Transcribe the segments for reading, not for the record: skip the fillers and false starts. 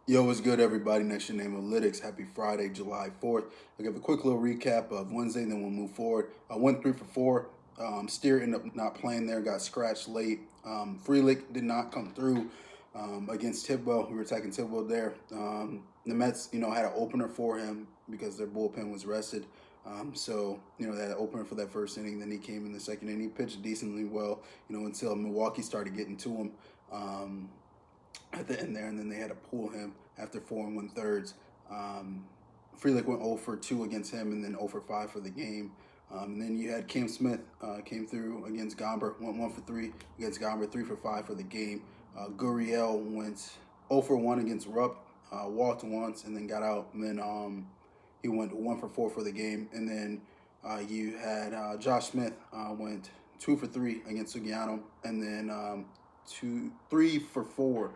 Yo, what's good, everybody? Next, your Amolytics. Happy Friday, July 4th. I'll give a quick little recap of Wednesday, then we'll move forward. I went 3 for 4. Steer ended up not playing there, got scratched late. Freelick did not come through against Tidwell. We were attacking Tidwell there. The Mets, had an opener for him because their bullpen was rested. They had an opener for that first inning. Then he came in the second inning. He pitched decently well, until Milwaukee started getting to him. At the end there, and then they had to pull him after 4 1/3. Freelick went 0 for 2 against him, and then 0 for 5 for the game. And then you had Cam Smith came through against Gomber, went 1 for 3 against Gomber, 3 for 5 for the game. Gurriel went 0 for 1 against Rupp, walked once, and then got out. And then he went 1 for 4 for the game. And then you had Josh Smith went 2 for 3 against Sugiano, and then 3 for 4.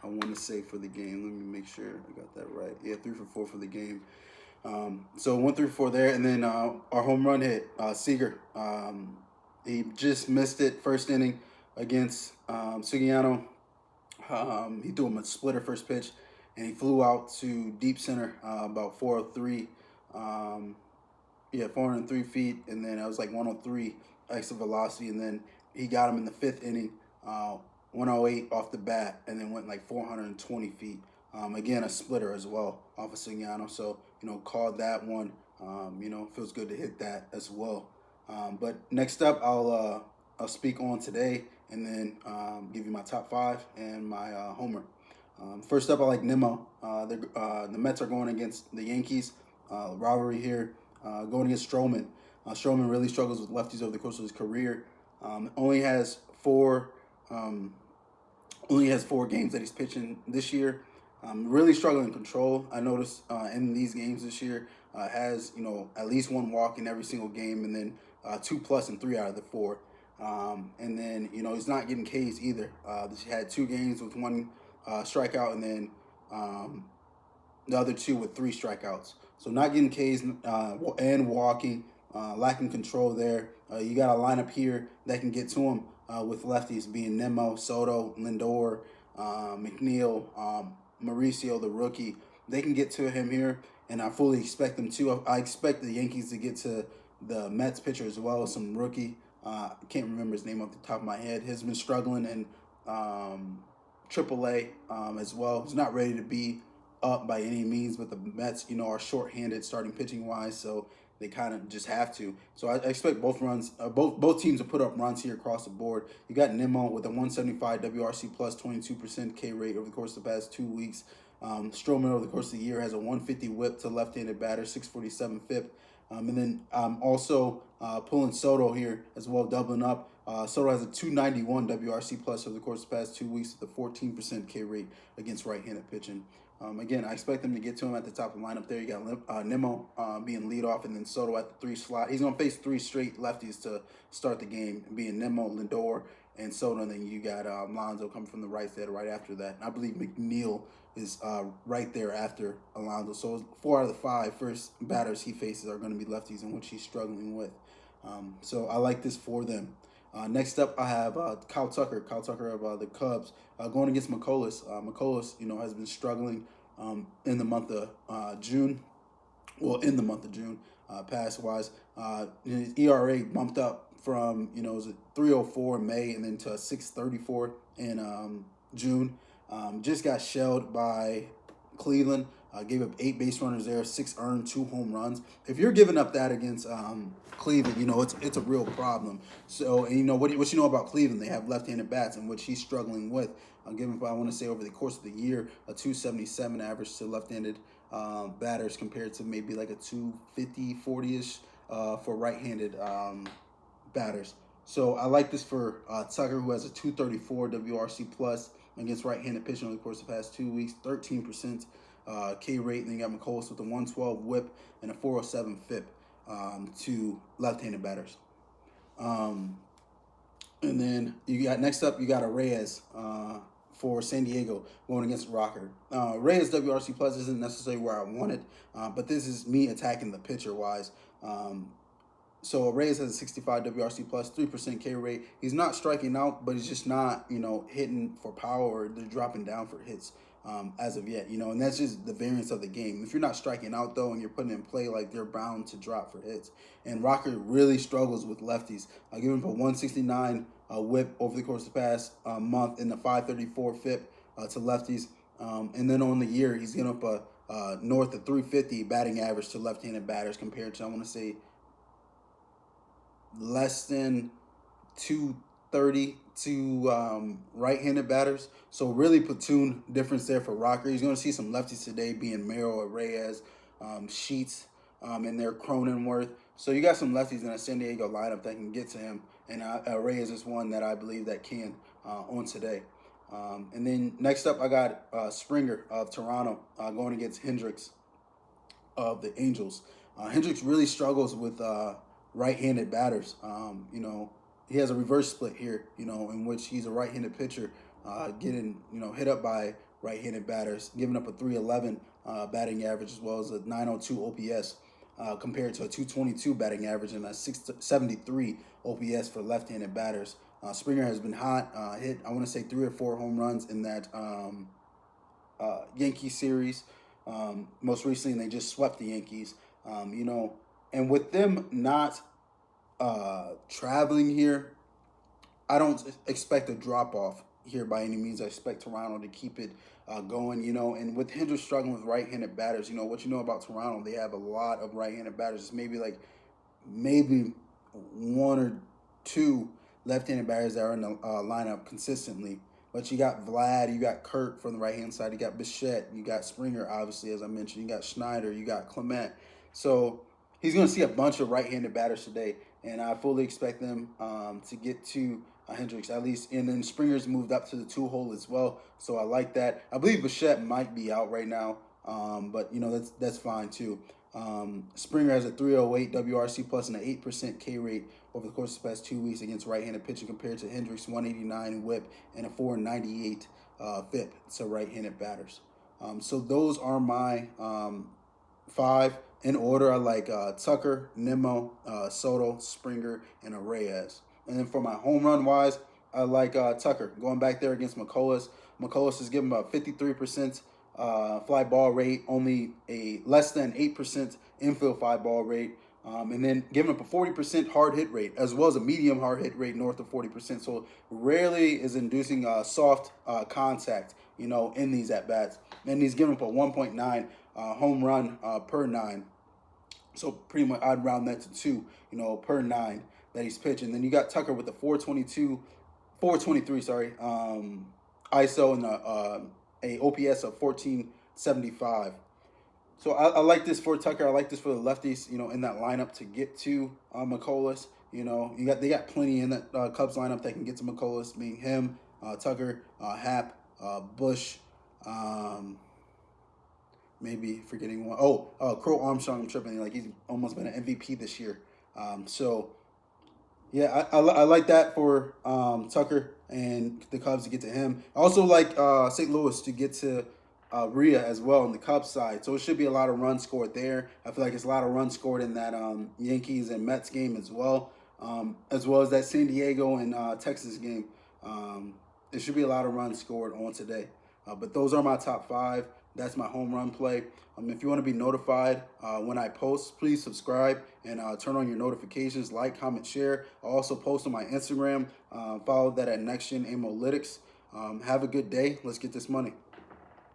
I want to say for the game. Let me make sure I got that right. Yeah, 3 for 4 for the game. So 1 3 4 there, and then our home run hit, Seager. He just missed it first inning against Sugiano. He threw him a splitter first pitch, and he flew out to deep center about 403. 403 feet, and then I was like 103 exit velocity, and then he got him in the fifth inning. 108 off the bat, and then went like 420 feet. Again, a splitter as well off of Signano. So, called that one. Feels good to hit that as well. But next up, I'll speak on today, and then give you my top 5 and my homer. First up, I like Nimmo. The Mets are going against the Yankees. Rivalry here. Going against Stroman. Stroman really struggles with lefties over the course of his career. Only has 4 games that he's pitching this year. Really struggling in control. I noticed in these games this year has at least 1 walk in every single game, and then 2+ in 3 out of the 4. And then he's not getting Ks either. He had 2 games with 1 strikeout, and then the other 2 with 3 strikeouts. So not getting Ks and walking, lacking control there. You got a lineup here that can get to him with lefties being Nimmo, Soto, Lindor, McNeil, Mauricio, the rookie. They can get to him here, and I fully expect them to. I expect the Yankees to get to the Mets pitcher as well, some rookie. I can't remember his name off the top of my head. He's been struggling in AAA as well. He's not ready to be up by any means, but the Mets, are shorthanded starting pitching wise, so they kind of just have to. So I expect both teams to put up runs here across the board. You got Nimmo with a 175 WRC plus 22% K rate over the course of the past 2 weeks. Stroman over the course of the year has a 150 whip to left-handed batter, 647 FIP. And then also pulling Soto here as well, doubling up. Soto has a 291 WRC plus over the course of the past 2 weeks with a 14% K rate against right-handed pitching. Again, I expect them to get to him at the top of the lineup there. You got Nimmo being leadoff, and then Soto at the 3 slot. He's going to face 3 straight lefties to start the game, being Nimmo, Lindor, and Soto. And then you got Alonso coming from the right there right after that. And I believe McNeil is right there after Alonso. So 4 out of the 5 first batters he faces are going to be lefties, in which he's struggling with. So I like this for them. Next up, I have Kyle Tucker. Kyle Tucker of the Cubs going against McCullers. McCullers, has been struggling in the month of June. Well, in the month of June, pass-wise. His ERA bumped up from, it was a 3.04 in May and then to a 6.34 in June. Just got shelled by Cleveland. Gave up 8 base runners there, 6 earned, 2 home runs. If you're giving up that against Cleveland, it's a real problem. So, and what you know about Cleveland? They have left-handed bats, in which he's struggling with. I want to say over the course of the year, a 277 average to left-handed batters compared to maybe like a 250, 40-ish for right-handed batters. So I like this for Tucker, who has a 234 WRC plus against right-handed pitching over the course of the past 2 weeks, 13% K rate. Then you got McCullers with a 112 whip and a 407 FIP to left-handed batters. And then next up, you got Arraez for San Diego going against Rocker. Arraez WRC plus isn't necessarily where I want it, but this is me attacking the pitcher wise. So Arraez has a 65 WRC plus, 3% K rate. He's not striking out, but he's just not, hitting for power, or they're dropping down for hits. as of yet, and that's just the variance of the game. If you're not striking out though, and you're putting in play, like they're bound to drop for hits. And Rocker really struggles with lefties. Giving up a 169 whip over the course of the past month, and the 534 FIP to lefties. And then on the year, he's giving up a north of 350 batting average to left-handed batters compared to, I want to say, less than 230 to right-handed batters. So really platoon difference there for Rocker. He's going to see some lefties today, being Merrill, Arraez, Sheets, and their Cronenworth. So you got some lefties in a San Diego lineup that can get to him, and Arraez is one that I believe that can on today. And then next up, I got Springer of Toronto going against Hendricks of the Angels. Hendricks really struggles with right-handed batters. He has a reverse split here, in which he's a right-handed pitcher getting, hit up by right-handed batters, giving up a 311 batting average as well as a 902 OPS compared to a 222 batting average and a 673 OPS for left-handed batters. Springer has been hot, hit, I want to say 3 or 4 home runs in that Yankee series. Most recently, they just swept the Yankees. And with them not traveling here, I don't expect a drop-off here by any means. I expect Toronto to keep it going, and with Hendricks struggling with right-handed batters, what you know about Toronto, they have a lot of right-handed batters. It's maybe 1 or 2 left-handed batters that are in the lineup consistently. But you got Vlad, you got Kurt from the right-hand side, you got Bichette, you got Springer, obviously, as I mentioned, you got Schneider, you got Clement. So he's going to see a bunch of right-handed batters today, and I fully expect them to get to Hendricks at least. And then Springer's moved up to the 2-hole as well, so I like that. I believe Bichette might be out right now, but that's fine too. Springer has a 308 WRC plus and an 8% K rate over the course of the past 2 weeks against right-handed pitching compared to Hendricks' 189 whip and a 498 FIP to right-handed batters. So those are my 5 in order. I like Tucker, Nimmo, Soto, Springer, and Arraez. And then for my home run wise, I like Tucker going back there against McCullers. McCullers is giving about 53% fly ball rate, only a less than 8% infield fly ball rate, and then giving up a 40% hard hit rate as well as a medium hard hit rate north of 40%. So rarely is inducing soft contact, in these at bats. And he's giving up a 1.9 home run per 9. So pretty much I'd round that to 2, per 9 that he's pitching. Then you got Tucker with the 423, ISO and a OPS of 1475. So I like this for Tucker. I like this for the lefties, in that lineup to get to McCullers. They got plenty in that Cubs lineup that can get to McCullers, being him, Tucker, Happ, Bush, maybe forgetting one. Crow Armstrong. I'm tripping. Like, he's almost been an MVP this year. Yeah, I like that for Tucker and the Cubs to get to him. I also like St. Louis to get to Rhea as well on the Cubs side. So it should be a lot of runs scored there. I feel like it's a lot of runs scored in that Yankees and Mets game as well as that San Diego and Texas game. It should be a lot of runs scored on today. But those are my top 5. That's my home run play. If you want to be notified when I post, please subscribe and turn on your notifications, like, comment, share. I also post on my Instagram. Follow that at NextGen Amolytics. Have a good day. Let's get this money.